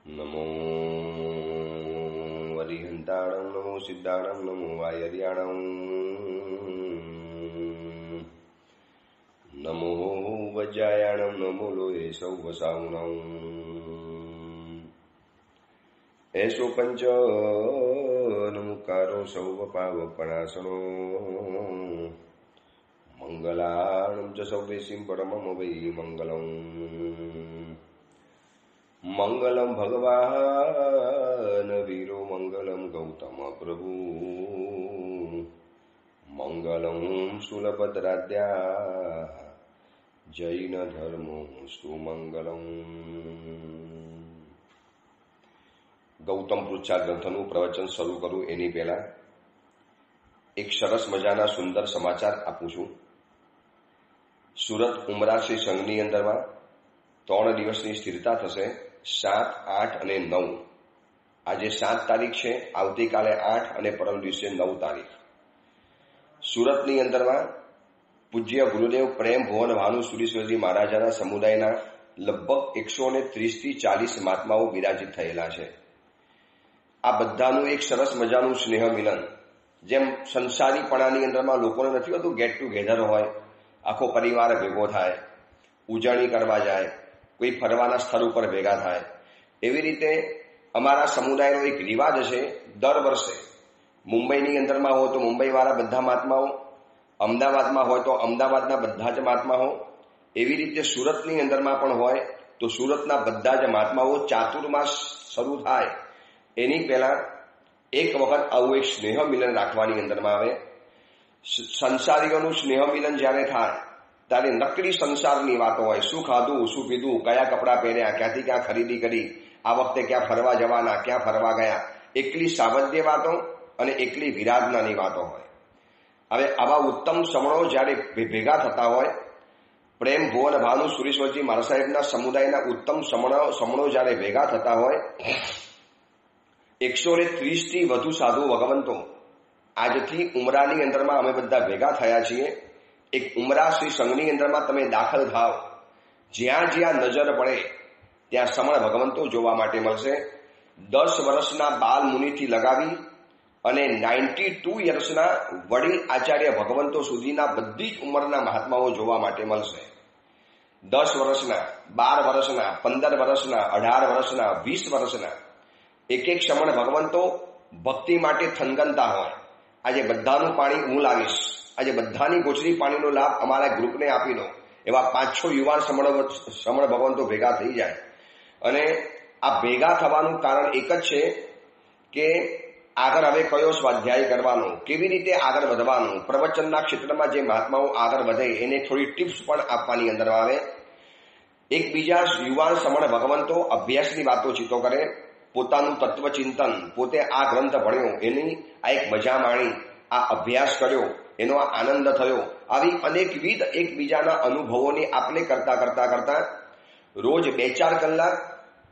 नमो वरिहंताणं नमो सिद्धाणं नमो वायर्याणं नमो वज्रायाणं नमो लोये सौवसावणं ऐसो पंच नमुकारो सौवपावपणासनो मंगलाणं च सौवेसिं परमं वै मंगलम् मंगलम भगवान वीरो मंगलम गौतम प्रभु मंगलम सुलभद्राद्या जैन धर्मो सुमंगलम। ગૌતમ પૃચ્છા ગ્રંથનું પ્રવચન શરૂ કરું એની પહેલા એક સરસ મજાના સુંદર સમાચાર આપું છું. સુરત ઉમરા શ્રી સંઘની અંદરમાં 3 દિવસની સ્થિરતા થશે. 7, 8 અને 9. આજે 7 તારીખ છે, આવતીકાલે 8 અને પરમ દિવસે 9 તારીખ. સુરતની અંદરમાં પૂજ્ય ગુરુદેવ પ્રેમ ભુવન ભાનુ સુરીશ્વરજી મહારાજાના સમુદાયના લગભગ 130 થી 40 મહાત્માઓ બિરાજિત થયેલા છે. આ બધાનું એક સરસ મજાનું સ્નેહ મિલન, જેમ સંસારીપણાની અંદરમાં લોકોને નથી હોતું ગેટ ટુગેધર હોય, આખો પરિવાર ભેગો થાય, ઉજવણી કરવા જાય, કોઈ ફરવાના સ્થળ ઉપર ભેગા થાય, એવી રીતે અમારા સમુદાયનો એક રિવાજ છે. દર વર્ષે મુંબઈની અંદરમાં હોય તો મુંબઈવાળા બધા મહાત્માઓ, અમદાવાદમાં હોય તો અમદાવાદના બધા જ મહાત્માઓ, એવી રીતે સુરતની અંદરમાં પણ હોય તો સુરતના બધા જ મહાત્માઓ ચાતુર્માસ શરૂ થાય એની પહેલા એક વખત આવું એક સ્નેહ મિલન રાખવાની અંદરમાં આવે. સંસારીઓનું સ્નેહ મિલન જ્યારે થાય ત્યારે નકલી સંસારની વાતો હોય. શું ખાધું, શું પીધું, કયા કપડાં પહેર્યા, ક્યાંથી ક્યાં ખરીદી કરી, આ વખતે ક્યાં ફરવા જવાના, ક્યાં ફરવા ગયા, એકલી સાવધ્ય વાતો અને એકલી વિરાધનાની વાતો હોય. હવે આવા ઉત્તમ સમણો જ્યારે ભેગા થતા હોય, પ્રેમ ભુવન ભાનુ સુરીશ્વરજી મહારાજ સાહેબના સમુદાયના ઉત્તમ સમણો જ્યારે ભેગા થતા હોય, 130 થી વધુ સાધુ ભગવંતો આજથી ઉમરાની અંદરમાં અમે બધા ભેગા થયા છીએ. એક ઉમરા શ્રી સંઘની અંદરમાં તમે દાખલ થાવ, જ્યાં જ્યાં નજર પડે ત્યાં સમણ ભગવંતો જોવા માટે મળશે. 10 વર્ષના બાલ મુનિથી લગાવી અને 92 યર્સના વડીલ આચાર્ય ભગવંતો સુધીના બધી જ ઉંમરના મહાત્માઓ જોવા માટે મળશે. 10 વર્ષના, 12 વર્ષના, 15 વર્ષના, 18 વર્ષના, 20 વર્ષના એક એક સમણ ભગવંતો ભક્તિ માટે થનગનતા હોય. આજે બધાનું પાણી હું લાવીશ, આજે બધાની ગોચરી પાણીનો લાભ અમારા ગ્રુપને આપી દો, એવા 5-6 યુવાન સમણ ભગવંતો ભેગા થઈ જાય. અને આ ભેગા થવાનું કારણ એક જ છે કે આગળ હવે કયો સ્વાધ્યાય કરવાનો, કેવી રીતે આગળ વધવાનું, પ્રવચનના ક્ષેત્રમાં જે મહાત્માઓ આગળ વધે એને થોડી ટિપ્સ પણ આપવાની અંદર આવે. એકબીજા યુવાન સમણ ભગવંતો અભ્યાસની વાતોચીતો કરે, પોતાનું તત્વચિંતન, પોતે આ ગ્રંથ ભણ્યો એની આ એક મજા માણી, આ અભ્યાસ કર્યો એનો આ આનંદ થયો, આવી અનેકવિધ એકબીજાના અનુભવોની આપલે કરતા કરતા કરતા રોજ 2-4 કલાક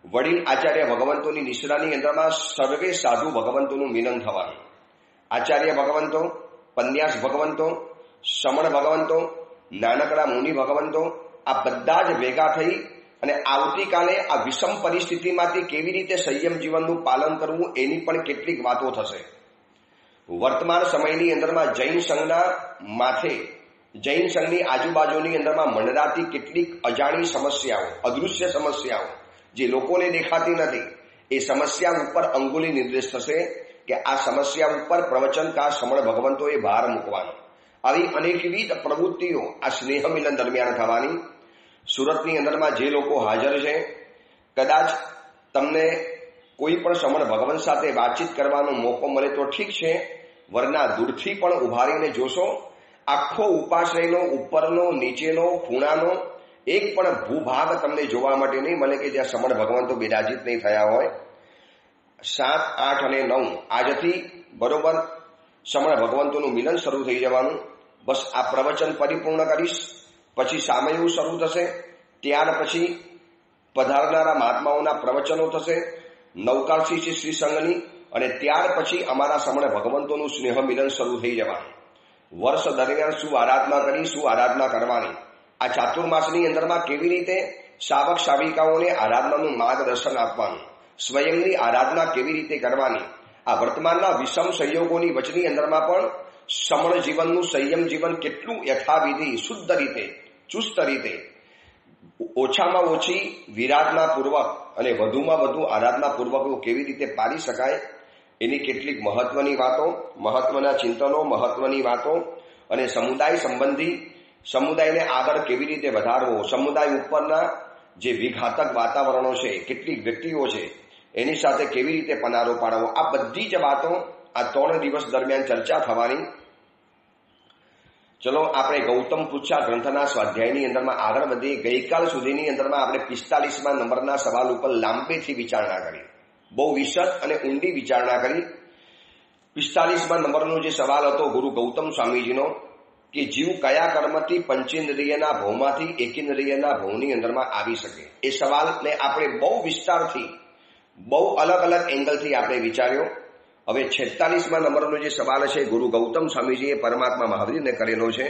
વડીલ આચાર્ય ભગવંતોની નિશ્રાની અંદરમાં સર્વે સાધુ ભગવંતોનું મિલન થવાનું. આચાર્ય ભગવંતો, પન્યાસ ભગવંતો, સમણ ભગવંતો, નાનકડા મુનિ ભગવંતો આ બધા જ ભેગા થઈ અને આવતીકાલે આ વિષમ પરિસ્થિતિમાંથી કેવી રીતે સંયમ જીવનનું પાલન કરવું એની પણ કેટલીક વાતો થશે. વર્તમાન સમયની અંદરમાં જૈન સંઘના માથે, જૈન સંઘની આજુબાજુની અંદરમાં મંડરાતી કેટલીક અજાણી સમસ્યાઓ, અદૃશ્ય સમસ્યાઓ જે લોકોને દેખાતી નથી, એ સમસ્યા ઉપર અંગુલી નિર્દેશ થશે કે આ સમસ્યા ઉપર પ્રવચનકાર સમણ ભગવંતોએ ભાર મૂકવાનો. આવી અનેકવિધ પ્રવૃત્તિઓ આ સ્નેહ મિલન દરમિયાન થવાની. સુરતની અંદરમાં જે લોકો હાજર છે, કદાચ તમને કોઈ પણ સમણ ભગવંત સાથે વાતચીત કરવાનો મોકો મળે તો ઠીક છે, વરના દૂરથી પણ ઉભા રહીને જોશો. આખો ઉપાશ્રયનો ઉપરનો, નીચેનો, ખૂણાનો એક પણ ભૂભાગ તમને જોવા માટે નહીં મળે કે જ્યાં સમણ ભગવંતો બિરાજિત નહીં થયા હોય. 7, 8 અને 9 આજથી બરોબર સમણ ભગવંતોનું મિલન શરૂ થઈ જવાનું. બસ આ પ્રવચન પરિપૂર્ણ કરીશ, પછી સામયું શરૂ થશે, ત્યાર પછી પધારનારા મહાત્માઓના પ્રવચનો થશે, નવકાળથી શ્રી સંઘની, અને ત્યાર પછી અમારા સમણ ભગવંતોનું સ્નેહ મિલન શરૂ થઈ જવાનું. વર્ષ દરમિયાન શું આરાધના કરી, શું આરાધના કરવાની, આ ચાતુર્માસની અંદરમાં કેવી રીતે શાવક શાવિકાઓને આરાધનાનું માર્ગદર્શન આપવાનું, સ્વયંની આરાધના કેવી રીતે કરવાની, આ વર્તમાનના વિષમ સંયોગોની વચની અંદરમાં પણ સમણ જીવનનું સંયમ જીવન કેટલું યથાવિધિ શુદ્ધ રીતે ચુસ્ત રીતે ઓછામાં ઓછી વિરાધના પૂર્વક અને વધુમાં વધુ આરાધના પૂર્વક કેવી રીતે પાડી શકાય એની કેટલીક મહત્વની વાતો, મહત્વના ચિંતનો, મહત્વની વાતો અને સમુદાય સંબંધી સમુદાયને આગળ કેવી રીતે વધારવો, સમુદાય ઉપરના જે વિઘાતક વાતાવરણો છે, કેટલીક વ્યક્તિઓ છે એની સાથે કેવી રીતે પનારો પાડવો, આ બધી જ વાતો આ 3 દિવસ દરમિયાન ચર્ચા થવાની. ચલો આપણે ગૌતમ પૃચ્છા ગ્રંથના સ્વાધ્યાયની અંદરમાં આગળ વધીએ. ગઈકાલ સુધીની અંદરમાં આપણે 45મા નંબરના સવાલ ઉપર લાંબેથી વિચારણા કરી, બહુ વિશદ અને ઊંડી વિચારણા કરી. 45મા નંબરનો જે સવાલ હતો ગુરુ ગૌતમ સ્વામીજીનો કે જીવ કયા કર્મથી પંચેન્દ્રિયના ભવમાંથી એકેન્દ્રિયના ભવની અંદરમાં આવી શકે, એ સવાલને આપણે બહુ વિસ્તારથી બહુ અલગ અલગ એંગલથી આપણે વિચાર્યો. હવે 46મા નંબરનો જે સવાલ છે ગુરુ ગૌતમ સ્વામીજીએ પરમાત્મા મહાવીરને કરેલો છે.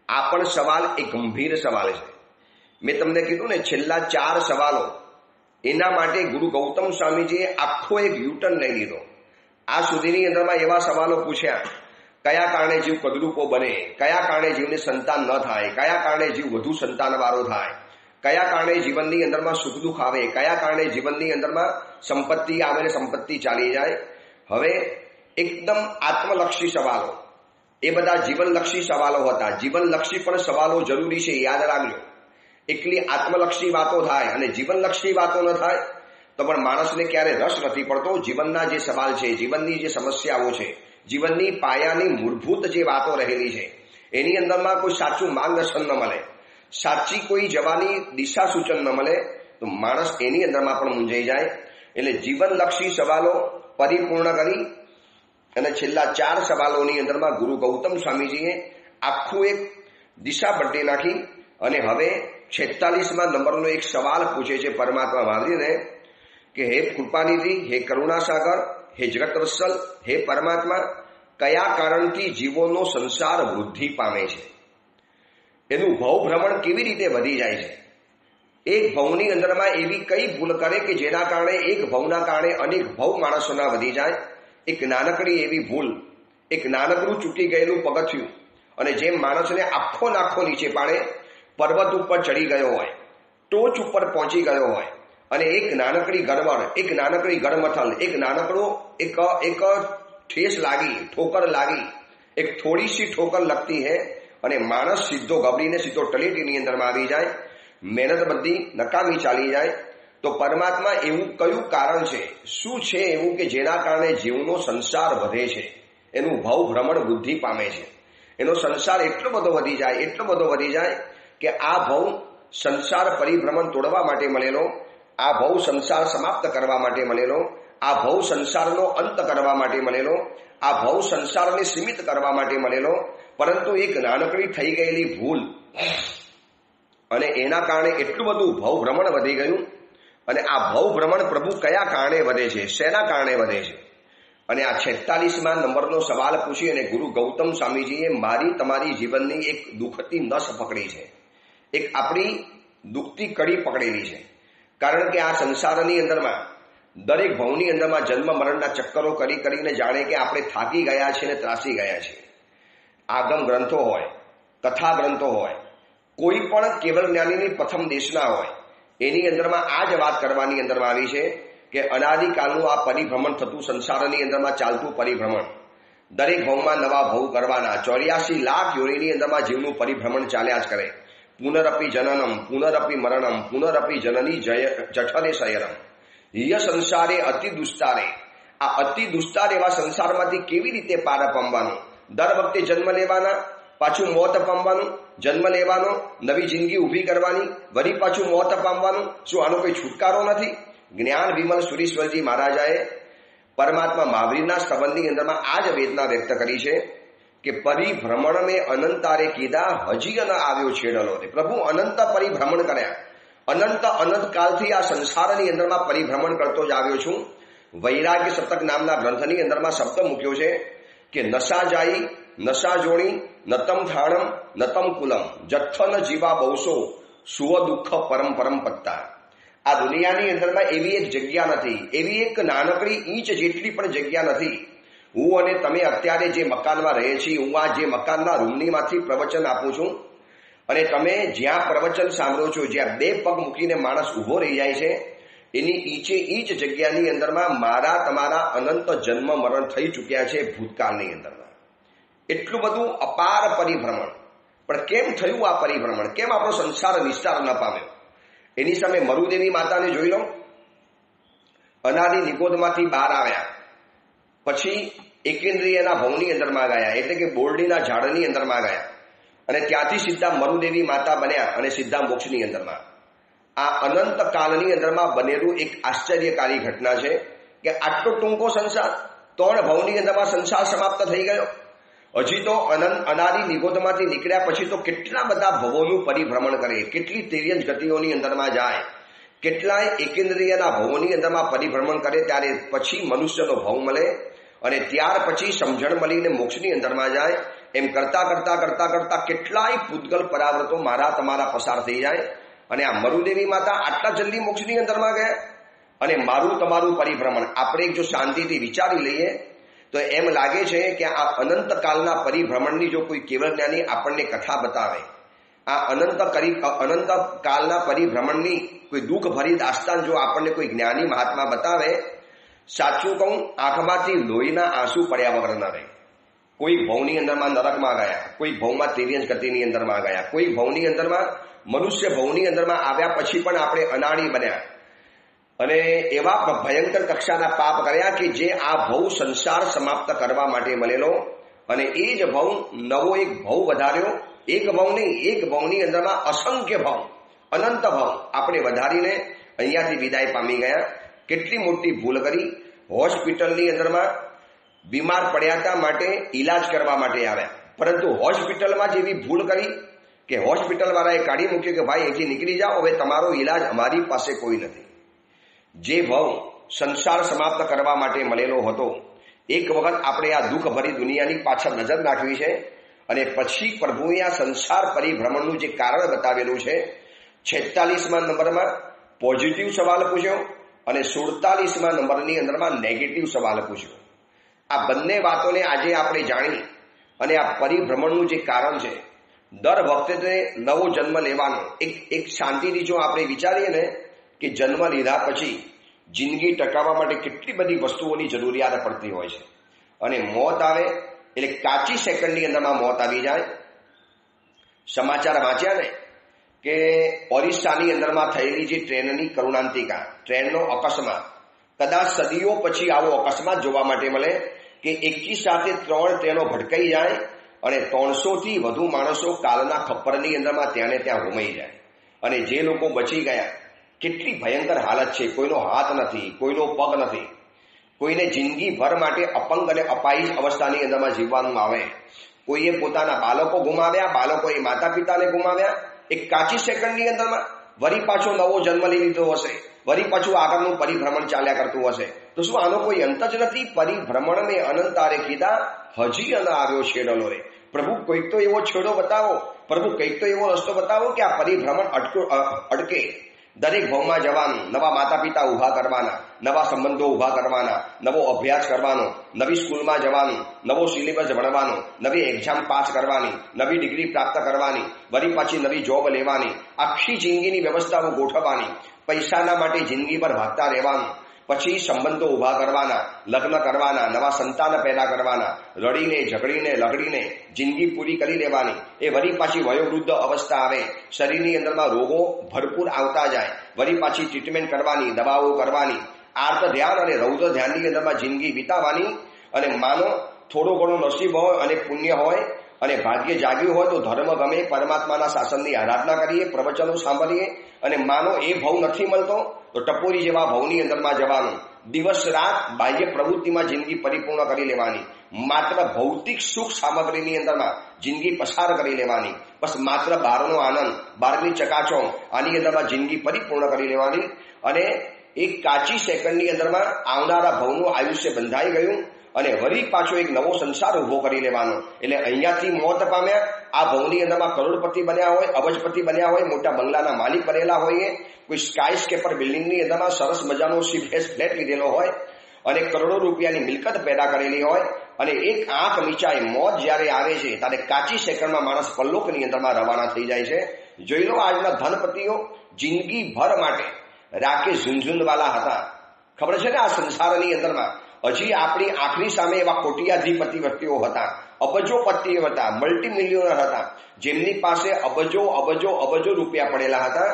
આ પણ સવાલ એક ગંભીર સવાલ છે. મેં તમને કીધું ને છેલ્લા 4 સવાલો એના માટે ગુરુ ગૌતમ સ્વામીજીએ આખો એક યુટર્ન લઈ લીધો. આ સુધીની અંદરમાં એવા સવાલો પૂછ્યા, કયા કારણે જીવ કદરૂપો બને, કયા કારણે જીવને સંતાન ન થાય, કયા કારણે જીવ વધુ સંતાનવાળો થાય, કયા કારણે જીવનની અંદરમાં સુખ દુઃખ આવે, કયા કારણે જીવનની અંદરમાં સંપત્તિ આવે ને સંપત્તિ ચાલી જાય. હવે એકદમ આત્મલક્ષી સવાલો, એ બધા જીવનલક્ષી સવાલો હતા. જીવનલક્ષી પણ સવાલો જરૂરી છે, યાદ રાખજો. એકલી આત્મલક્ષી વાતો થાય અને જીવનલક્ષી વાતો ન થાય તો પણ માણસને ક્યારે રસ નથી પડતો. જીવનના જે સવાલ છે, જીવનની જે સમસ્યાઓ છે, જીવનની પાયાની મૂળભૂત જે વાતો રહેલી છે એની અંદરમાં કોઈ સાચું માર્ગદર્શન ન મળે, સાચી કોઈ જવાની દિશા સૂચન ન મળે તો માણસ એની અંદરમાં પણ મૂંઝાઈ જાય. એટલે જીવનલક્ષી સવાલો પરિપૂર્ણ કરી અને છેલ્લા 4 સવાલોની અંદરમાં ગુરુ ગૌતમ સ્વામીજીએ આખું એક દિશા બદલી નાખી. અને હવે 46મા નંબરનો એક સવાલ પૂછે છે પરમાત્મા મહાવીરને કે હે કૃપાનિધિ, હે કરુણાસાગર, હે જગતવત્સલ, હે પરમાત્મા, કયા કારણથી જીવોનો સંસાર વૃદ્ધિ પામે છે, એનું ભવભ્રમણ કેવી રીતે વધી જાય છે, એક ભવની અંદરમાં એવી કઈ ભૂલ કરે કે જેના કારણે એક ભવના કારણે અનેક ભવ માણસોના વધી જાય. એક નાનકડી એવી ભૂલ, એક નાનકડું ચૂકી ગયેલું પગથિયું અને જેમ માણસને આખો નાખો નીચે પાડે, પર્વત ઉપર ચડી ગયો હોય, ટોચ ઉપર પહોંચી ગયો હોય અને એક નાનકડી ગડબડ, એક નાનકડી ગડમથલ, એક નાનકડો એક ઠેસ લાગી, ઠોકર લાગી, એક થોડી સી ઠોકર લગતી હે અને માણસ સીધો ગબડીને સીધો તળેટીની અંદરમાં આવી જાય, મહેનત બધી નકામી ચાલી જાય. તો પરમાત્મા એવું કયું કારણ છે, શું છે એવું કે જેના કારણે જીવનો સંસાર વધે છે, એનું ભવ ભ્રમણ વૃદ્ધિ પામે છે, એનો સંસાર એટલો બધો વધી જાય, એટલો બધો વધી જાય કે આ ભવ સંસાર પરિભ્રમણ તોડવા માટે મળેલો, આ ભવ સંસાર સમાપ્ત કરવા માટે મળેલો, આ ભવ સંસારનો અંત કરવા માટે મળેલો, આ ભવ સંસારને સીમિત કરવા માટે મળેલો, પરંતુ એક નાનકડી થઈ ગયેલી ભૂલ અને એના કારણે એટલું બધું ભવભ્રમણ વધી ગયું. અને આ ભવભ્રમણ પ્રભુ કયા કારણે વધે છે, શેના કારણે વધે છે? અને આ 46મા નંબરનો સવાલ પૂછી અને ગુરુ ગૌતમ સ્વામીજીએ મારી તમારી જીવનની એક દુઃખતી નસ પકડી છે, એક આપણી દુઃખતી કડી પકડેલી છે. કારણ કે આ સંસારની અંદરમાં દરેક ભવની અંદરમાં જન્મ મરણના ચક્કરો કરી કરીને જાણે કે આપણે થાકી ગયા છીએ અને ત્રાસી ગયા છીએ. આગમ ગ્રંથો હોય, કથા ગ્રંથો હોય, કોઈ પણ કેવળ જ્ઞાનીની પ્રથમ દેશના હોય, એની અંદરમાં આ જ વાત કરવાની અંદરમાં આવી છે કે અનાદિકાળનું આ પરિભ્રમણ થતું સંસારની અંદરમાં ચાલતું પરિભ્રમણ, દરેક ભવમાં નવા ભવ કરવાના, 84 લાખ યોનિની અંદરમાં જીવનું પરિભ્રમણ ચાલ્યા જ કરે. પુનરપી જનનમ, પુનરપી મરણમ, પુનરપી જનની જઠરે શયરમ, હિય સંસારે અતિ દુસ્તારે. આ અતિ દુસ્તાર એવા સંસારમાંથી કેવી રીતે પાર પામવાનું? દર વખતે જન્મ લેવાના, પાછું મોત પામવાનું, જન્મ લેવાનો, નવી જિંદગી ઊભી કરવાની, વળી પાછું મોત પામવાનું. શું આનો કોઈ છુટકારો નથી? જ્ઞાન વિમલ સુરીશ્વરજી મહારાજાએ પરમાત્મા મહાવીરના સંબંધની અંદરમાં આ જ વેદના વ્યક્ત કરી છે કે પરિભ્રમણ મેં અનંતારે કીધા, હજી ન આવ્યો છેડલો. પ્રભુ અનંત પરિભ્રમણ કર્યા, અનંત કાળથી આ સંસારની અંદરમાં પરિભ્રમણ કરતો જ આવ્યો છું. વૈરાગ્ય શતક નામના ગ્રંથની અંદરમાં શબ્દ મૂક્યો છે કે નશા જાઈ, નશા જોણી, નતમ થાણમ, નતમ કુલમ, જથ્થન જીવા બહુસો, સુવ દુઃખ પરમ પરમ પત્તા. આ દુનિયાની અંદરમાં એવી એક જગ્યા નથી, એવી એક નાનકડી ઈંચ જેટલી પણ જગ્યા નથી. હું અને તમે અત્યારે જે મકાનમાં રહીએ છીએ, હું આ જે મકાનના રૂમનીમાંથી પ્રવચન આપું છું અને તમે જ્યાં પ્રવચન સાંભળો છો, જ્યાં 2 પગ મૂકીને માણસ ઉભો રહી જાય છે, એની ઈંચે ઈંચ જગ્યાની અંદરમાં મારા તમારા અનંત જન્મ મરણ થઈ ચૂક્યા છે ભૂતકાળની અંદરમાં. એટલું બધું અપાર પરિભ્રમણ. પણ કેમ થયું આ પરિભ્રમણ? કેમ આપણો સંસાર વિસ્તાર ન પામ્યો? એની સામે મરુદેવી માતાને જોઈ લો. અનાદિ નિગોદમાંથી બહાર આવ્યા, પછી એકેન્દ્રિયના ભવની અંદરમાં ગયા, એટલે કે બોરડીના ઝાડની અંદરમાં ગયા અને ત્યાંથી સીધા મરુદેવી માતા બન્યા અને સીધા મોક્ષની અંદરમાં. આ અનંત કાળની અંદરમાં બનેલું એક આશ્ચર્યકારી ઘટના છે કે આટલો ટૂંકો સંસાર, 3 ભવની અંદરમાં સંસાર સમાપ્ત થઈ ગયો. હજી તો અનાદિ નિગોદમાંથી નીકળ્યા પછી તો કેટલા બધા ભવોનું પરિભ્રમણ કરે, કેટલી તિર્યંજ ગતિઓની અંદરમાં જાય, કેટલાય એકેન્દ્રિયના ભવોની અંદરમાં પરિભ્રમણ કરે, ત્યારે પછી મનુષ્યનો ભવ મળે અને ત્યાર પછી સમજણ મળીને મોક્ષની અંદરમાં જાય. એમ કરતા કરતા કરતા કરતા કેટલાય પૂતગલ પરાવર્તો મારા તમારા પસાર થઈ જાય અને આ મરુદેવી માતા આટલા જલ્દી મોક્ષની અંદરમાં ગયા. અને મારું તમારું પરિભ્રમણ આપણે જો શાંતિથી વિચારી લઈએ તો એમ લાગે છે કે આ અનંત કાળના પરિભ્રમણની જો કોઈ કેવળ જ્ઞાની આપણને કથા બતાવે, આ અનંત કાળના પરિભ્રમણની કોઈ દુઃખ ભરી દાસ્તાન જો આપણને કોઈ જ્ઞાની મહાત્મા બતાવે, સાચું કહું, આંખમાંથી લોહીના આંસુ પડ્યા વગર ન રહે. કોઈ ભવની અંદરમાં નરકમાં ગયા, કોઈ ભવમાં તિર્યંજ ગતિની અંદરમાં ગયા, કોઈ ભવની અંદરમાં મનુષ્ય ભવની અંદરમાં આવ્યા પછી પણ આપણે અનાળી બન્યા અને એવા ભયંકર કક્ષાના પાપ કર્યા કે જે આ ભવ સંસાર સમાપ્ત કરવા માટે મળેલો. અને એ જ ભવ નવો એક ભવ વધાર્યો. એક ભવ નહીં, એક ભવની અંદરમાં અસંખ્ય ભવ, અનંત ભવ આપણે વધારીને અહીંયાથી વિદાય પામી ગયા. કેટલી મોટી ભૂલ કરી. હોસ્પિટલની અંદરમાં બીમાર પડ્યા હતા માટે ઈલાજ કરવા માટે આવ્યા, પરંતુ હોસ્પિટલમાં જ એવી ભૂલ કરી કે હોસ્પિટલ વાળાએ કાઢી મૂક્યું કે ભાઈ અહીંથી નીકળી જાઓ, હવે તમારો ઈલાજ અમારી પાસે કોઈ નથી. જે ભવ સંસાર સમાપ્ત કરવા માટે મળેલો હતો, એક વખત આપણે આ દુઃખ ભરી દુનિયાની પાછળ નજર નાખવી છે અને પછી પ્રભુએ આ સંસાર પરિભ્રમણનું જે કારણ બતાવેલું છે. 46મા નંબરમાં પોઝિટિવ સવાલ પૂછ્યો અને 47મા નંબરની અંદરમાં નેગેટિવ સવાલ પૂછ્યો. આ બંને વાતોને આજે આપણે જાણી અને આ પરિભ્રમણનું જે કારણ છે, દર વખતે નવો જન્મ લેવાનો એક શાંતિથી જો આપણે વિચારીએ ને કે જન્મ લીધા પછી જિંદગી ટકાવવા માટે કેટલી બધી વસ્તુઓની જરૂરિયાત પડતી હોય છે અને મોત આવે એટલે કાચી સેકન્ડની અંદરમાં મોત આવી જાય. સમાચાર વાંચ્યા ને કે ઓરિસ્સાની અંદરમાં થયેલી જે ટ્રેનની કરુણાંતિકા, ટ્રેનનો અકસ્માત, કદાચ સદીઓ પછી આવો અકસ્માત જોવા માટે મળે કે એકી સાથે 3 ટ્રેનો ભટકાઈ જાય અને 300થી વધુ માણસો કાલના ખપ્પરની અંદરમાં ત્યાં હોમાઈ જાય. અને જે લોકો બચી ગયા, કેટલી ભયંકર હાલત છે. કોઈનો હાથ નથી, કોઈનો પગ નથી, કોઈને જિંદગીભર માટે અપંગ અને અપાહિજ અવસ્થાની અંદરમાં જીવવાનું આવે. કોઈએ પોતાના બાળકો ગુમાવ્યા, બાળકોએ માતા પિતાને ગુમાવ્યા. એક કાચી સેકન્ડની અંદરમાં વળી પાછો નવો જન્મ લઈ લીધો હશે, વળી પાછું આગળનું પરિભ્રમણ ચાલ્યા કરતું હશે. તો શું આનો કોઈ અંત જ નથી? પરિભ્રમણ મેં અનંતારે કીધા, હજી ન આવ્યો છેડલો રે. પ્રભુ કોઈક તો એવો છેડો બતાવો, પ્રભુ કંઈક તો એવો રસ્તો બતાવો કે આ પરિભ્રમણ અટકે. દરેક ભવમાં જવાનું, નવા માતા પિતા ઉભા કરવાના, નવા સંબંધો ઉભા કરવાના, નવો અભ્યાસ કરવાનો, નવી સ્કૂલમાં જવાનું, નવો સિલેબસ ભણવાનો, નવી એક્ઝામ પાસ કરવાની, નવી ડિગ્રી પ્રાપ્ત કરવાની, વળી પાછી નવી જોબ લેવાની, આખી જિંદગીની વ્યવસ્થાઓ ગોઠવવાની, પૈસાના માટે જિંદગી પર ભાગતા રહેવાનું, પછી સંબંધો ઉભા કરવાના, લગ્ન કરવાના, નવા સંતાન પેદા કરવાના, રડીને ઝઘડીને લગડીને જિંદગી પૂરી કરી લેવાની. એ વળી પાછી વયોવૃદ્ધ અવસ્થા આવે, શરીરની અંદરમાં રોગો ભરપૂર આવતા જાય, વળી પાછી ટ્રીટમેન્ટ કરવાની, દવાઓ કરવાની, આર્ત ધ્યાન અને રૌદ્ર ધ્યાનની અંદરમાં જિંદગી વિતાવવાની. અને માનો થોડો ઘણો નસીબ હોય અને પુણ્ય હોય અને ભાગ્ય જાગ્યું હોય તો ધર્મ ગમે, પરમાત્માના શાસનની આરાધના કરીએ, પ્રવચનો સાંભળીએ. અને માનો એ ભવ નથી મળતો તો ટપોરી જેવા ભવની અંદરમાં જવાનું, દિવસ રાત બાહ્ય પ્રવૃત્તિમાં જિંદગી પરિપૂર્ણ કરી લેવાની, માત્ર ભૌતિક સુખ સામગ્રીની અંદરમાં જિંદગી પસાર કરી લેવાની, બસ માત્ર બહારનો આનંદ, બહારની ચકાચોમ, આની અંદરમાં જિંદગી પરિપૂર્ણ કરી લેવાની. અને એક કાચી સેકન્ડની અંદરમાં આવનારા ભવનું આયુષ્ય બંધાઈ ગયું અને વળી પાછો એક નવો સંસાર ઉભો કરી લેવાનો. એટલે અહીંયાથી મોત પામ્યા, આ ભવની અંદરમાં કરોડપતિ બન્યા હોય, અબજપતિ બન્યા હોય, મોટા બંગલાના માલિક બનેલા હોઈએ, કોઈ સ્કાય સ્કેપર બિલ્ડિંગની અંદરમાં સરસ મજાનો ફ્લેટ લીધેલો હોય અને કરોડો રૂપિયાની મિલકત પેદા કરેલી હોય અને એક આંખ મીચાય મોત જ્યારે આવે છે ત્યારે કાચી સેકન્ડમાં માણસ પરલોકની અંદરમાં રવાના થઈ જાય છે. જોઈ લો આજના ધનપતિઓ જિંદગીભર માટે રાકેશ ઝુનઝુનવાલા હતા. ખબર છે ને, આ સંસારની અંદરમાં હજી આપણી આંખની સામે એવા કોટિયાધિપતિ વ્યક્તિઓ હતા, અબજોપતિઓ હતા, મલ્ટી મિલિયનર હતા, જેમની પાસે અબજો અબજો અબજો રૂપિયા પડેલા હતા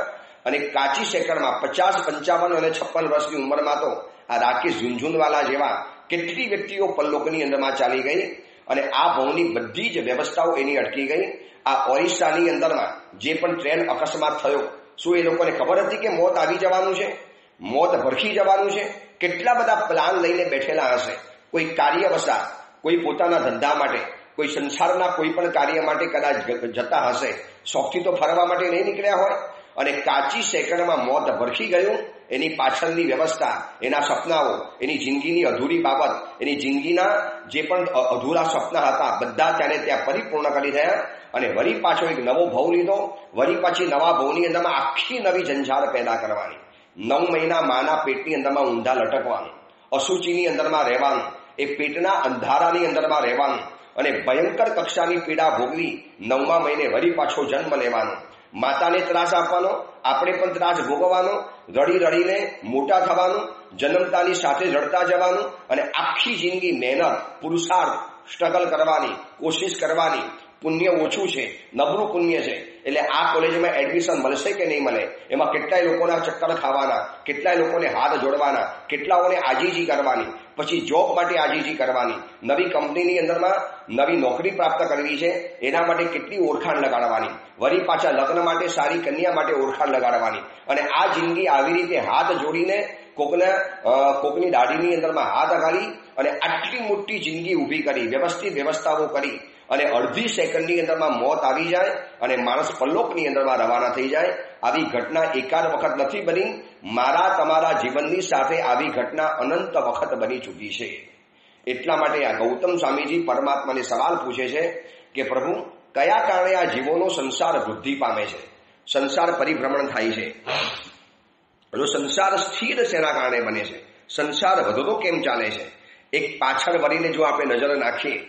અને કાચી સેકન્ડમાં 50, 55 અને 56 વર્ષની ઉંમરમાં તો આ રાકેશ ઝુનઝુનવાલા જેવા કેટલી વ્યક્તિઓ પરલોકની અંદરમાં ચાલી ગઈ અને આ ભવની બધી જ વ્યવસ્થાઓ એની અટકી ગઈ. આ ઓરિસ્સાની અંદરમાં જે પણ ટ્રેન અકસ્માત થયો, શું એ લોકોને ખબર હતી કે મોત આવી જવાનું છે, મોત ભરખી જવાનું છે? કેટલા બધા પ્લાન લઈને બેઠેલા હશે. કોઈ કાર્યવશા, કોઈ પોતાના ધંધા માટે, કોઈ સંસારના કોઈ પણ કાર્ય માટે કદાચ જતા હશે, શોખથી તો ફરવા માટે નહીં નીકળ્યા હોય અને કાચી સેકન્ડમાં મોત ભરખી ગયું. એની પાછળની વ્યવસ્થા, એના સપનાઓ, એની જિંદગીની અધૂરી બાબત, એની જિંદગીના જે પણ અધૂરા સપના હતા બધા ત્યારે ત્યાં પરિપૂર્ણ કરી રહ્યા અને વળી પાછો એક નવો ભવ લીધો. વળી પાછી નવા ભવની અંદરમાં આખી નવી ઝંઝાળ પેદા કરવાની. 9 મહિના માના પેટની અંદરમાં ઊંધા લટકવાનું, અસુચિની અંદરમાં રહેવાનું, એ પેટના અંધારાની અંદરમાં રહેવાનું અને ભયંકર કક્ષાની પીડા ભોગવી 9મા મહિને વળી પાછો જન્મ લેવાનો. માતાને ત્રાસ આપવાનો, આપણે પણ ત્રાસ ભોગવવાનો, રડી રડીને મોટા થવાનું, જન્મતાની સાથે રડતા જવાનું અને આખી જિંદગી મહેનત, પુરુષાર્થ, સ્ટ્રગલ કરવાની, કોશિશ કરવાની. પુણ્ય ઓછું છે, નબળું પુણ્ય છે, એટલે આ કોલેજમાં એડમિશન મળશે કે નહીં મળે, એમાં કેટલાય લોકોના ચક્કર ખાવાના, કેટલાય લોકોને હાથ જોડવાના, કેટલાઓને આજીજી કરવાની, પછી જોબ માટે આજીજી કરવાની, નવી કંપનીની અંદરમાં નવી નોકરી પ્રાપ્ત કરવી છે એના માટે કેટલી ઓળખાણ લગાડવાની, વળી પાછા લગ્ન માટે, સારી કન્યા માટે ઓળખાણ લગાડવાની અને આ જિંદગી આવી રીતે હાથ જોડીને કોકની દાઢીની અંદરમાં હાથ અગાડી અને આટલી મોટી જિંદગી ઊભી કરી, વ્યવસ્થિત વ્યવસ્થાઓ કરી અને અડધી સેકન્ડની અંદરમાં મોત આવી જાય અને માણસ પરલોકની અંદરમાં રવાના થઈ જાય. આવી ઘટના એકાદ વખત નથી બની, મારા તમારા જીવનની સાથે આવી ઘટના અનંત વખત બની ચૂકી છે. એટલા માટે આ ગૌતમ સ્વામીજી પરમાત્માને સવાલ પૂછે છે કે પ્રભુ, કયા કારણે આ જીવોનો સંસાર વૃદ્ધિ પામે છે, સંસાર પરિભ્રમણ થાય છે? જો સંસાર સ્થિર શેના કારણે બને છે, સંસાર વધતો કેમ ચાલે છે? એક પાછળ વળીને જો આપણે નજર નાખીએ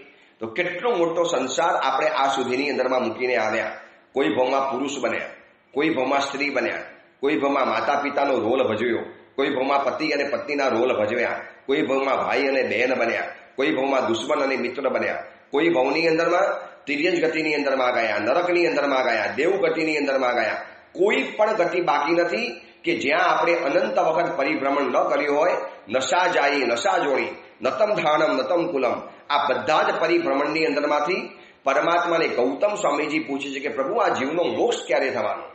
તો કેટલો મોટો સંસાર આપણે આ સુધીની અંદરમાં મૂકીને આવ્યા. કોઈ ભાવમાં પુરુષ બન્યા, કોઈ ભાવમાં સ્ત્રી બન્યા, કોઈ ભાવમાં માતા પિતાનો રોલ ભજવ્યો, કોઈ ભાવમાં પતિ અને પત્નીના રોલ ભજવ્યા, કોઈ ભાવમાં ભાઈ અને બહેન બન્યા, કોઈ ભાવમાં દુશ્મન અને મિત્ર બન્યા, કોઈ ભાવની અંદરમાં તિર્યજ ગતિની અંદરમાં ગયા, નરકની અંદરમાં ગયા, દેવ ગતિની અંદરમાં ગયા. કોઈ પણ ગતિ બાકી નથી કે જ્યાં આપણે અનંત વખત પરિભ્રમણ ન કર્યું હોય. નશા જાય નશા જોડી, નતમ ધાણમ નતમ કુલમ, આ બધા જ પરિભ્રમણની અંદરમાંથી પરમાત્માને ગૌતમ સ્વામીજી પૂછે છે કે પ્રભુ, આ જીવનો મોક્ષ ક્યારે થવાનો,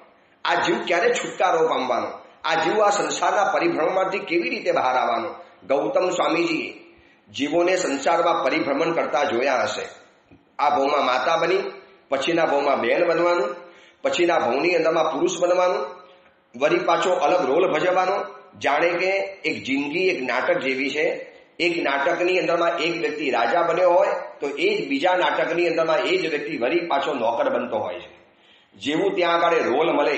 આ જીવ ક્યારે છુટકારો પામવાનો, આ જીવ આ સંસારના પરિભ્રમણમાંથી કેવી રીતે બહાર આવવાનો? ગૌતમ સ્વામીજીએ જીવોને સંસારમાં પરિભ્રમણ કરતા જોયા હશે. આ ભાવમાં માતા બની, પછીના ભાવમાં બહેન બનવાનું, પછીના ભાવની અંદરમાં પુરુષ બનવાનું, વળી પાછો અલગ રોલ ભજવવાનો. જાણે કે એક જિંદગી એક નાટક જેવી છે. એક નાટકની અંદરમાં એક વ્યક્તિ રાજા બન્યો હોય તો એ જ બીજા નાટકની અંદરમાં એ જ વ્યક્તિ વળી પાછો નોકર બનતો હોય છે. જેવું ત્યાં આગળ રોલ મળે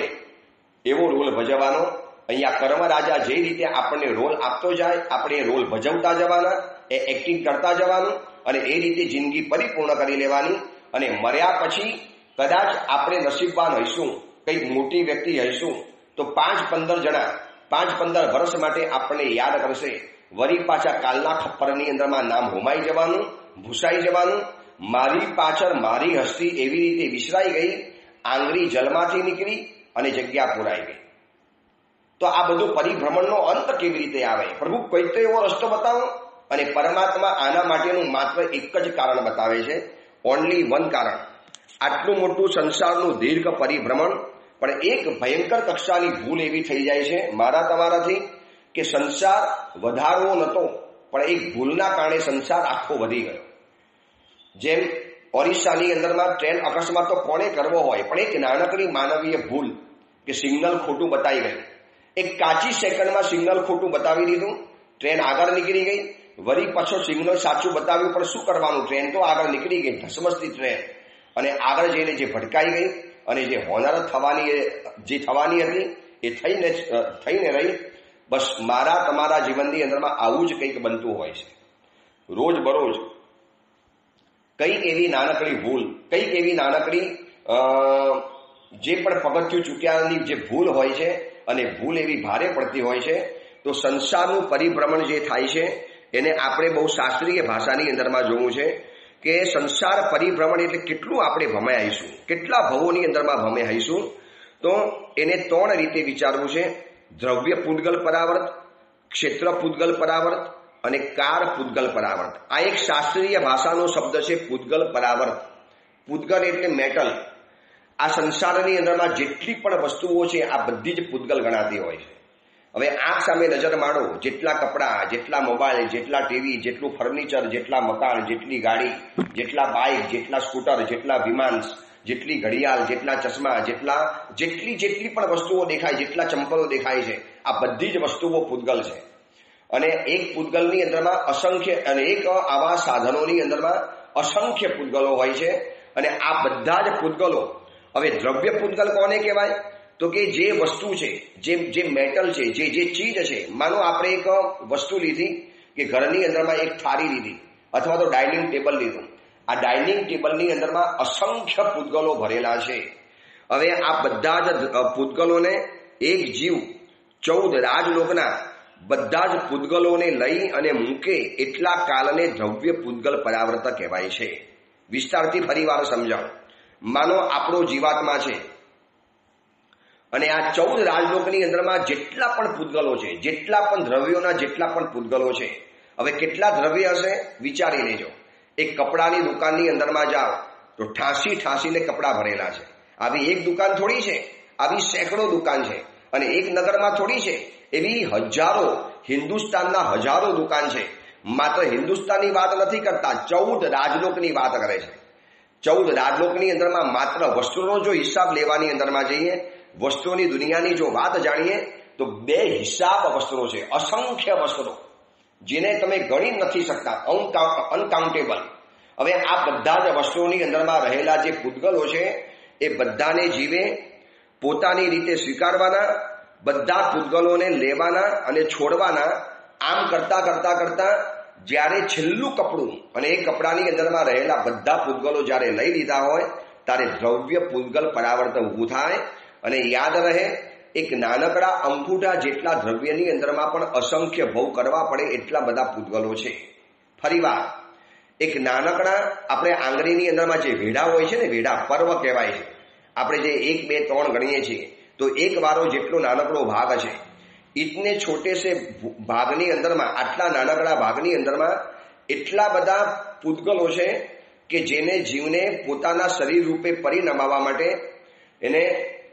એવો રોલ ભજવવાનો. અહીંયા કર્મ રાજા જે રીતે આપણને રોલ આપતો જાય, આપણે એ રોલ ભજવતા જવાના, એ એક્ટિંગ કરતા જવાનું અને એ રીતે જિંદગી પરિપૂર્ણ કરી લેવાની. અને મર્યા પછી કદાચ આપણે નસીબવાન હઈશું, કંઈક મોટી વ્યક્તિ હઈશું તો 5-15 જણા 5-15 વર્ષ માટે આપણને યાદ કરશે. વળી પાછા કાલના ખપ્પરની અંદરમાં નામ હોમાઈ જવાનું, ભૂસાઈ જવાનું. મારી પાછળ મારી હસ્તી એવી રીતે વિસરાઈ ગઈ, આંગળી જલમાંથી નીકળી અને જગ્યા પુરાઈ ગઈ. તો આ બધું પરિભ્રમણનો અંત કેવી રીતે આવે? પ્રભુ, કોઈ તો એવો રસ્તો બતાવો. અને પરમાત્મા આના માટેનું માત્ર એક જ કારણ બતાવે છે, ઓનલી વન કારણ. આટલું મોટું સંસારનું દીર્ઘ પરિભ્રમણ, પણ એક ભયંકર કક્ષાની ભૂલ એવી થઈ જાય છે મારા તમારાથી કે સંસાર વધારવો નહોતો, પણ એક ભૂલના કારણે સંસાર આખો વધી ગયો. જેમ ઓરિસ્સાની અંદરમાં ટ્રેન અકસ્માત તો કોણે કરવો હોય, પણ એક નાનકડી માનવીય ભૂલ કે સિગ્નલ ખોટું બતાવી ગયું. એક કાચી સેકન્ડમાં સિગ્નલ ખોટું બતાવી દીધું, ટ્રેન આગળ નીકળી ગઈ. વળી પાછો સિગ્નલ સાચું બતાવ્યું, પણ શું કરવાનું, ટ્રેન તો આગળ નીકળી ગઈ, ધસમસતી ટ્રેન. અને આગળ જઈને જે ભટકાઈ ગઈ અને જે હોનાર થવાની હતી એ થઈને રહી. બસ મારા તમારા જીવનની અંદરમાં આવું જ કંઈક બનતું હોય છે. રોજ બરોજ કંઈક એવી નાનકડી ભૂલ, કંઈક એવી નાનકડી જે પણ પગથિયું ચૂક્યાની જે ભૂલ હોય છે અને ભૂલ એવી ભારે પડતી હોય છે, તો સંસારનું પરિભ્રમણ જે થાય છે એને આપણે બહુ શાસ્ત્રીય ભાષાની અંદરમાં જોવું છે કે સંસાર પરિભ્રમણ એટલે કેટલું આપણે ભમે આવીશું, કેટલા ભવોની અંદરમાં ભમે આવીશું. તો એને 3 રીતે વિચારવું છે: દ્રવ્ય પૂદગલ પરાવર્ત, ક્ષેત્ર પૂદગલ પરાવર્ત અને કાર પૂદગલ પરાવર્ત. આ એક શાસ્ત્રીય ભાષાનો શબ્દ છે, પૂદગલ પરાવર્ત. પૂદગલ એટલે મેટલ. આ સંસારની અંદરમાં જેટલી પણ વસ્તુઓ છે આ બધી જ પૂદગલ ગણાતી હોય છે. હવે આંખ સામે નજર મારો, જેટલા કપડાં, જેટલા મોબાઈલ, જેટલા ટીવી, જેટલું ફર્નિચર, જેટલા મકાન, જેટલી ગાડી, જેટલા બાઇક, જેટલા સ્કૂટર, જેટલા વિમાન, જેટલી ઘડિયાળ, જેટલા ચશ્મા, જેટલી પણ વસ્તુઓ દેખાય, જેટલા ચંપલો દેખાય છે, આ બધી જ વસ્તુઓ પૂદગલ છે. અને એક પૂદગલની અંદરમાં અસંખ્ય, અને એક આવા સાધનોની અંદરમાં અસંખ્ય પૂદગલો હોય છે. અને આ બધા જ પૂદગલો, હવે દ્રવ્ય પૂદગલ કોને કહેવાય? તો કે જે વસ્તુ છે, જે મેટલ છે, જે ચીજ છે. માનો આપણે એક વસ્તુ લીધી કે ઘરની અંદરમાં એક થાળી લીધી અથવા તો ડાઇનિંગ ટેબલ લીધું. આ ડાઇનિંગ ટેબલની અંદરમાં અસંખ્ય પૂદગલો ભરેલા છે. હવે આ બધા જ પૂદગલોને એક જીવ 14 રાજલોકના બધા જ પૂદગલોને લઈ અને મૂકે એટલા કાલને દ્રવ્ય પૂદગલ પરાવર્ત કહેવાય છે. વિસ્તારથી ફરીવાર સમજાવો. માનો આપણો જીવાત્મા છે અને આ 14 રાજલોકની અંદરમાં જેટલા પણ પૂદગલો છે, જેટલા પણ દ્રવ્યોના જેટલા પણ પૂદગલો છે. હવે કેટલા દ્રવ્ય હશે વિચારી લેજો. એક કપડાની દુકાનની અંદરમાં જાઓ તો ઠાંસીને કપડાં ભરેલા છે. આવી એક દુકાન થોડી છે, આવી સેંકડો દુકાન છે. અને એક નગરમાં થોડી છે, એવી હજારો, હિન્દુસ્તાનના હજારો દુકાન છે. માત્ર હિન્દુસ્તાનની વાત નથી કરતા, 14 રાજલોકની વાત કરે છે. 14 રાજલોકની અંદરમાં માત્ર વસ્ત્રોનો જો હિસાબ લેવાની અંદરમાં જઈએ, વસ્ત્રોની દુનિયાની જો વાત જાણીએ તો 2 હિસાબ વસ્ત્રો છે, અસંખ્ય વસ્ત્રો, જેને તમે ગણી નથી શકતા, અનકાઉન્ટેબલ. હવે આ બધા જ વસ્ત્રોની અંદરમાં રહેલા જે પૂદગલો છે એ બધાને જીવે પોતાની રીતે સ્વીકારવાના, બધા પૂદગલોને લેવાના અને છોડવાના. આમ કરતા જ્યારે છેલ્લું કપડું અને એ કપડાની અંદરમાં રહેલા બધા પૂદગલો જ્યારે લઈ લીધા હોય ત્યારે દ્રવ્ય પૂદગલ પરાવર્ત ઊભું થાય. અને યાદ રહે, એક નાનકડા અંગૂઠા જેટલા દ્રવ્યની અંદરમાં પણ અસંખ્ય ભવ કરવા પડે એટલા બધા પૂદગલો છે. ફરીવાર, એક નાનકડા આપણે આંગળીની અંદરમાં જે વેઢા હોય છે ને, વેઢા પર્વ કહેવાય છે. આપણે જે 1, 2, 3 ગણીએ છીએ તો એક વારો જેટલો નાનકડો ભાગ છે. ઇતને છોટે સે ભાગની અંદરમાં, આટલા નાનકડા ભાગની અંદરમાં એટલા બધા પૂદગલો છે કે જેને જીવને પોતાના શરીર રૂપે પરિણમાવા માટે એને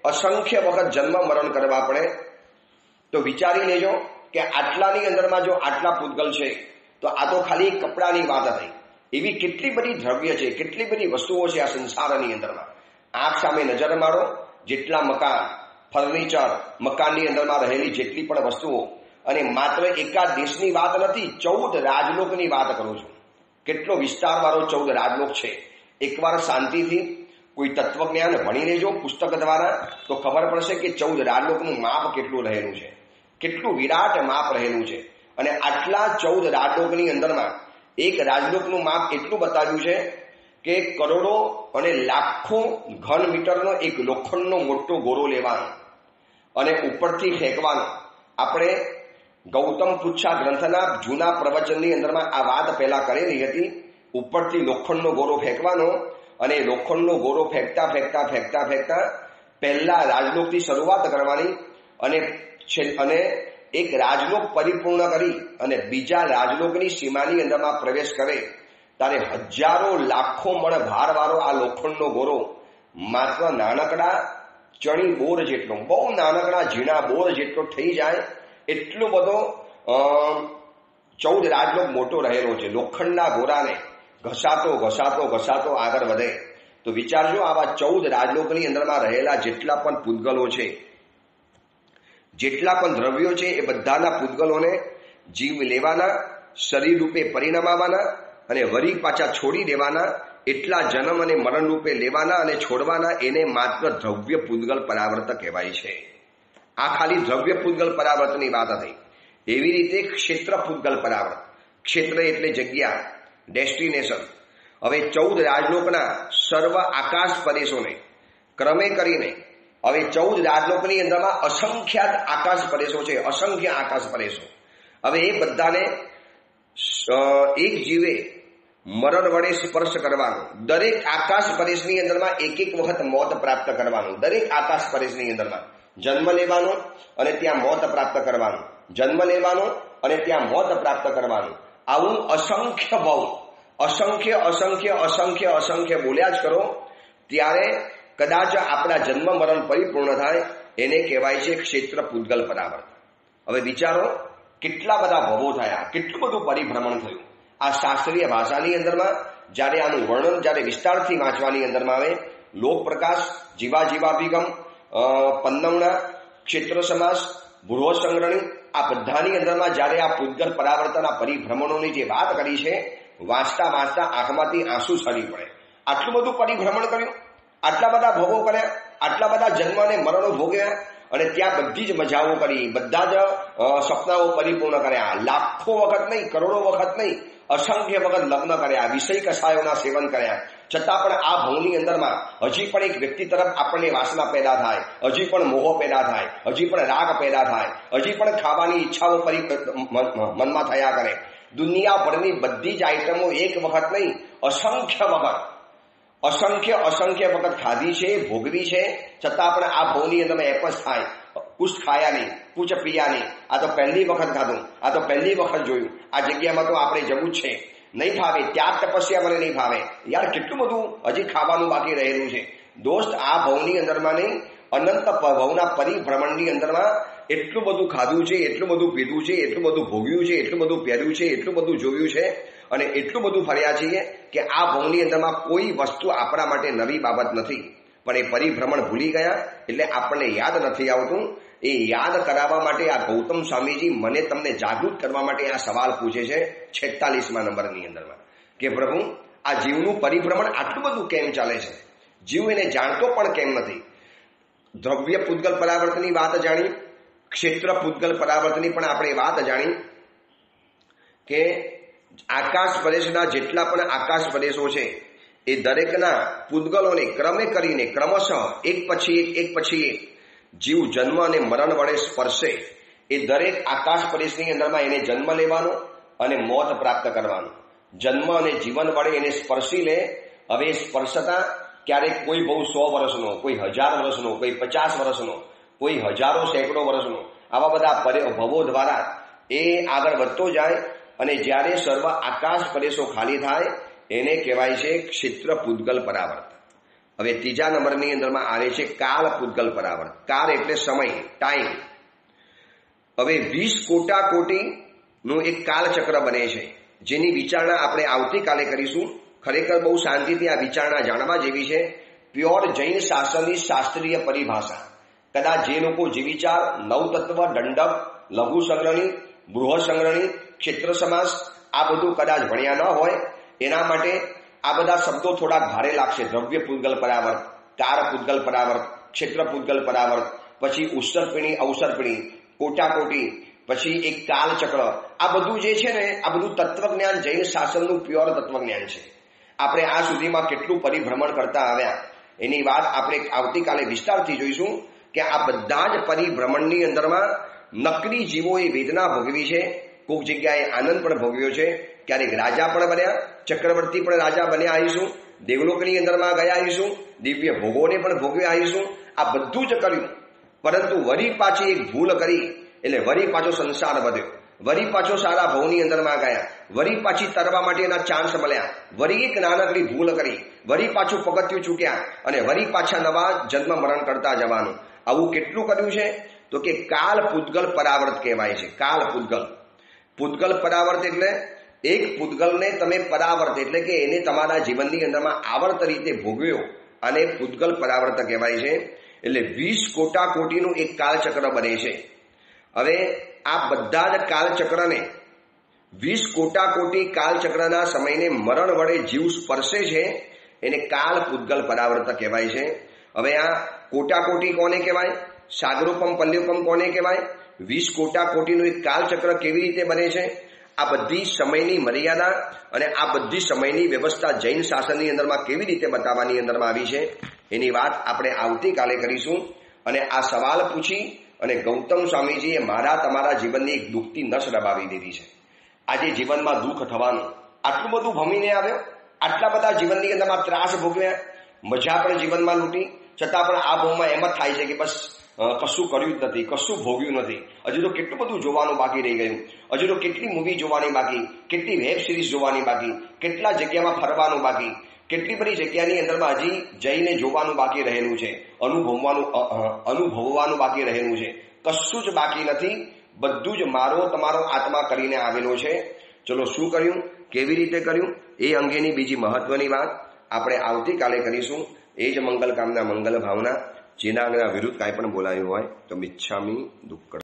અસંખ્ય વખત જન્મ મરણ કરવા પડે. તો વિચારી લેજો કે આટલાની અંદરમાં જો આટલા પૂદગલ છે તો આ તો ખાલી કપડાની વાત હતી. એવી કેટલી બધી દ્રવ્ય છે, કેટલી બધી વસ્તુઓ છે આ સંસારની અંદરમાં. આંખ સામે નજર મારો, જેટલા મકાન, ફર્નિચર, મકાનની અંદરમાં રહેલી જેટલી પણ વસ્તુઓ, અને માત્ર એકાદ દેશની વાત નથી, 14 રાજલોકની વાત કરું છું. કેટલો વિસ્તારવાળો 14 રાજલોક છે. એકવાર શાંતિથી કોઈ તત્વજ્ઞાન ભણી લેજો પુસ્તક દ્વારા તો ખબર પડશે કે 14 રાજલોકનું માપ કેટલું રહેલું છે, કેટલું વિરાટ માપ રહેલું છે. અને આટલા 14 રાજલોકની અંદરમાં એક રાજલોકનું માપ એટલું બતાવ્યું છે કે કરોડો અને લાખો ઘન મીટરનો એક લોખંડનો મોટો ગોરો લેવાનો અને ઉપરથી ફેંકવાનો. આપણે ગૌતમ પૃચ્છા ગ્રંથના જૂના પ્રવચનની અંદરમાં આ વાત પહેલા કરેલી હતી. ઉપરથી લોખંડનો ગોરો ફેંકવાનો અને લોખંડનો ગોરો ફેંકતા પહેલા રાજલોકથી શરૂઆત કરવાની અને એક રાજલોક પરિપૂર્ણ કરી અને બીજા રાજલોકની સીમાની અંદરમાં પ્રવેશ કરે ત્યારે હજારો લાખો મણ ભારવાળો આ લોખંડનો ગોરો માત્ર નાનકડા ચણી બોર જેટલો, બહુ નાનકડા ઝીણા બોર જેટલો થઈ જાય એટલો બધો 14 રાજલોક મોટો રહેલો છે. લોખંડના ગોરાને ઘસાતો આગળ વધે. તો વિચારજો, આવા 14 રાજલોકની અંદરમાં રહેલા જેટલા પણ પૂદગલો છે, જેટલા પણ દ્રવ્યો છે, એ બધાના પૂદગલોને જીવ લેવાના, શરીર રૂપે પરિણમાવાના અને વરી પાછા છોડી દેવાના. એટલા જન્મ અને મરણ રૂપે લેવાના અને છોડવાના એને માત્ર દ્રવ્ય પૂતગલ પરાવર્ત કહેવાય છે. આ ખાલી દ્રવ્ય પૂતગલ પરાવર્તની વાત હતી. એવી રીતે ક્ષેત્ર પૂતગલ પરાવર્ત, ક્ષેત્ર એટલે જગ્યા, ડેસ્ટિનેશન. હવે 14 રાજલોકના સર્વ આકાશ પ્રદેશોને ક્રમે કરીને હવે 14 રાજલોકની અંદરમાં અસંખ્યાત આકાશ પ્રદેશો છે, અસંખ્ય આકાશ પ્રદેશો. હવે એ બધાને એક જીવે મરણ વડે સ્પર્શ કરવાનું. દરેક આકાશ પ્રદેશની અંદરમાં એક વખત મોત પ્રાપ્ત કરવાનું. દરેક આકાશ પ્રદેશની અંદરમાં જન્મ લેવાનો અને ત્યાં મોત પ્રાપ્ત કરવાનું, જન્મ લેવાનો અને ત્યાં મોત પ્રાપ્ત કરવાનું. આવું અસંખ્ય ભાવ, અસંખ્ય અસંખ્ય અસંખ્ય અસંખ્ય બોલ્યા જ કરો ત્યારે કદાચ આપણા જન્મ મરણ પરિપૂર્ણ થાય. એને કહેવાય છે ક્ષેત્ર પૂતગલ પરાવર્ત. હવે વિચારો કેટલા બધા ભવો થયા, કેટલું બધું પરિભ્રમણ થયું. આ શાસ્ત્રીય ભાષાની અંદરમાં જ્યારે આનું વર્ણન જ્યારે વિસ્તારથી વાંચવાની અંદરમાં આવે, લોક પ્રકાશ, જીવાભિગમ, પન્નવણા, ક્ષેત્ર સમાસ, બૃહદ સંગ્રહણી, આ બધાની અંદરમાં જ્યારે આ પૂતગલ પરાવર્તનના પરિભ્રમણોની જે વાત કરી છે, વાંચતા વાંચતા આંખમાંથી આંસુ સરી પડે. આટલું બધું પરિભ્રમણ કર્યું, આટલા બધા ભોગો કર્યા, આટલા બધા જન્મ અને મરણો ભોગ્યા અને ત્યાં બધી જ મજાઓ કરી, બધા જ સપનાઓ પરિપૂર્ણ કર્યા. લાખો વખત નહીં, કરોડો વખત નહીં, અસંખ્ય વખત લગ્ન કર્યા, વિષય કષાયોના સેવન કર્યા. છતાં પણ આ ભવની અંદરમાં હજી પણ એક વ્યક્તિ તરફ આપણને વાસના પેદા થાય, હજી પણ મોહ પેદા થાય, હજી પણ રાગ પેદા થાય, હજી પણ ખાવાની ઈચ્છાઓ મનમાં થયા કરે. દુનિયાભરની બધી જ આઈટમો એક વખત નહીં, અસંખ્ય વખત ખાધી છે, ભોગવી છે. છતાં પણ આ ભવની અંદરમાં એક જ થાય, કુછ ખાયા નહીં, કુછ પિયા નહીં. આ તો પહેલી વખત ખાધું, આ તો પહેલી વખત જોયું, આ જગ્યામાં તો આપણે જવું જ છે, નહીં ફાવે, ત્યાગ તપસ્યા મને નહીં ફાવે. યાર કેટલું બધું હજી ખાવાનું બાકી રહેલું છે. દોસ્ત આ ભવની અંદરમાં નહીં, અનંત ભવના પરિભ્રમણની અંદરમાં એટલું બધું ખાધું છે, એટલું બધું પીધું છે, એટલું બધું ભોગ્યું છે, એટલું બધું પહેર્યું છે, એટલું બધું જોયું છે અને એટલું બધું ફર્યા છીએ કે આ ભવની અંદરમાં કોઈ વસ્તુ આપણા માટે નવી બાબત નથી. પણ એ પરિભ્રમણ ભૂલી ગયા એટલે આપણને યાદ નથી આવતું. એ યાદ કરાવવા માટે આ ગૌતમ સ્વામીજી મને તમને જાગૃત કરવા માટે આ સવાલ પૂછે છે 46મા નંબરની અંદરમાં કે પ્રભુ આ જીવનું પરિભ્રમણ આટલું બધું કેમ ચાલે છે? જીવ એને જાણતો પણ કેમ નથી? દ્રવ્ય પૂતગલ પરાવર્તની વાત જાણી, ક્ષેત્ર પૂતગલ પરાવર્તની પણ આપણે વાત જાણી કે આકાશ પ્રદેશના જેટલા પણ આકાશ પ્રદેશો છે એ દરેકના પૂતગલોને ક્રમે કરીને ક્રમશઃ એક પછી એક જીવ જન્મ અને મરણ વડે સ્પર્શે. એ દરેક આકાશ પ્રદેશની અંદરમાં એને જન્મ લેવાનો અને મોત પ્રાપ્ત કરવાનું. જન્મ અને જીવન વડે એને સ્પર્શી લે. હવે સ્પર્શતા ક્યારેક કોઈ બહુ 100 વર્ષનો, કોઈ 1000 વર્ષનો, કોઈ 50 વર્ષનો, કોઈ હજારો સેંકડો વર્ષનો, આવા બધા ભવો દ્વારા એ આગળ વધતો જાય અને જ્યારે સર્વ આકાશ પ્રદેશો ખાલી થાય એને કહેવાય છે ક્ષેત્ર પૂતગલ પરાવર્ત. હવે 3જા નંબરની અંદરમાં આવે છે કાળ પૂતગલ પરાવર્ત. કાળ એટલે સમય, ટાઈમ. હવે 20 કોટીનું એક કાળચક્ર બને છે જેની વિચારણા આપણે આવતીકાલે કરીશું. ખરેખર બહુ શાંતિથી આ વિચારણા જાણવા જેવી છે. પ્યોર જૈન શાસ્ત્રની શાસ્ત્રીય પરિભાષા. કદાચ જે લોકો જીવિચાર, નવતત્વ, દંડક, લઘુ સંગ્રહણી, બૃહદ સંગ્રહણી, ક્ષેત્ર સમાસ આ બધું કદાચ ભણ્યા ન હોય એના માટે આ બધા શબ્દો થોડાક ભારે લાગશે. દ્રવ્ય પૂતગલ પરાવર્ત, કાર પૂતગલ પરાવર્ત, ક્ષેત્ર પૂતગલ પરાવર્ત, પછી ઉત્સર્પિણી, અવસર્પિણી, કોટાકોટી, પછી એક કાલચક્ર. આ બધું જે છે ને આ બધું તત્વજ્ઞાન, જૈન શાસનનું પ્યોર તત્વજ્ઞાન છે. આપણે આ સુધીમાં કેટલું પરિભ્રમણ કરતા આવ્યા એની વાત આપણે આવતીકાલે વિસ્તારથી જોઈશું કે આ બધા જ પરિભ્રમણની અંદરમાં નકલી જીવોએ વેદના ભોગવી છે, કોઈક જગ્યાએ આનંદ પણ ભોગવ્યો છે, ક્યારેક રાજા પણ બન્યા, ચક્રવર્તી પણ રાજા બન્યા આવીશું, દેવલોકની અંદરમાં ગયા આવીશું, દિવ્ય ભોગોને પણ ભોગવ્યા આવીશું. આ બધું જ કર્યું, પરંતુ વળી પાછી એક ભૂલ કરી એટલે વળી પાછો સંસાર વધ્યો, વળી પાછો સારા ભવની અંદરમાં ગયા, વળી પાછી તરવા માટેના ચાન્સ મળ્યા, વળી એક નાનકડી ભૂલ કરી, વળી પાછું પગથિયું ચૂક્યા અને વળી પાછા નવા જન્મ મરણ કરતા જવાનું. આવું કેટલું કર્યું છે? તો કે કાલ પૂતગલ પરાવર્ત કહેવાય છે. કાલ પૂતગલ, પૂતગલ પરાવર્ત એટલે એક પૂતગલને તમે પરાવર્ત એટલે કે એને તમારા જીવનની અંદરમાં આવર્ત રીતે ભોગવ્યો અને પૂતગલ પરાવર્ત કહેવાય છે. એટલે 20 કોટીનું એક કાળચક્ર બને છે. હવે આ બધા જ કાળચક્રને 20 કોટી કાળચક્રના સમયને મરણ વડે જીવ સ્પર્શે છે એને કાલ પૂતગલ પરાવર્ત કહેવાય છે. હવે આ કોટાકોટી કોને કહેવાય, સાગરોપમ પલ્યોપમ કોને કહેવાય, 20 કોટાકોટીનું એક કાલચક્ર કેવી રીતે બને છે, આ બધી સમયની મર્યાદા અને આ બધી સમયની વ્યવસ્થા જૈન શાસનની અંદરમાં કેવી રીતે બતાવવાની અંદરમાં આવી છે એની વાત આપણે આવતીકાલે કરીશું. અને આ સવાલ પૂછી અને ગૌતમ સ્વામીજીએ મારા તમારા જીવનની એક દુઃખતી નસ દબાવી દીધી છે. આજે જીવનમાં દુઃખ થવાનું, આટલું બધું ભમીને આવ્યો, આટલા બધા જીવનની અંદરમાં ત્રાસ ભોગવ્યા, મજા પણ જીવનમાં લૂંટી, છતાં પણ આ ભાવમાં એમ જ થાય છે કે બસ કશું કર્યું જ નથી, કશું ભોગ્યું નથી. હજુ તો કેટલું બધું જોવાનું બાકી રહી ગયું, હજુ તો કેટલી મૂવી જોવાની બાકી, કેટલી વેબ સિરીઝ જોવાની બાકી, કેટલા જગ્યામાં ફરવાનું બાકી, કેટલી બધી જગ્યાની અંદરમાં હજી જઈને જોવાનું બાકી રહેલું છે, અનુભવવાનું બાકી રહેલું છે. કશું જ બાકી નથી, બધું જ મારો તમારો આત્મા કરીને આવેલો છે. ચલો શું કર્યું, કેવી રીતે કર્યું એ અંગેની બીજી મહત્વની વાત આપણે આવતીકાલે કરીશું. એ જ મંગલ કામના મંગલ ભાવના. જેના વિરુદ્ધ કાંઈ પણ બોલાયું હોય તો મિચ્છામી દુક્કડ.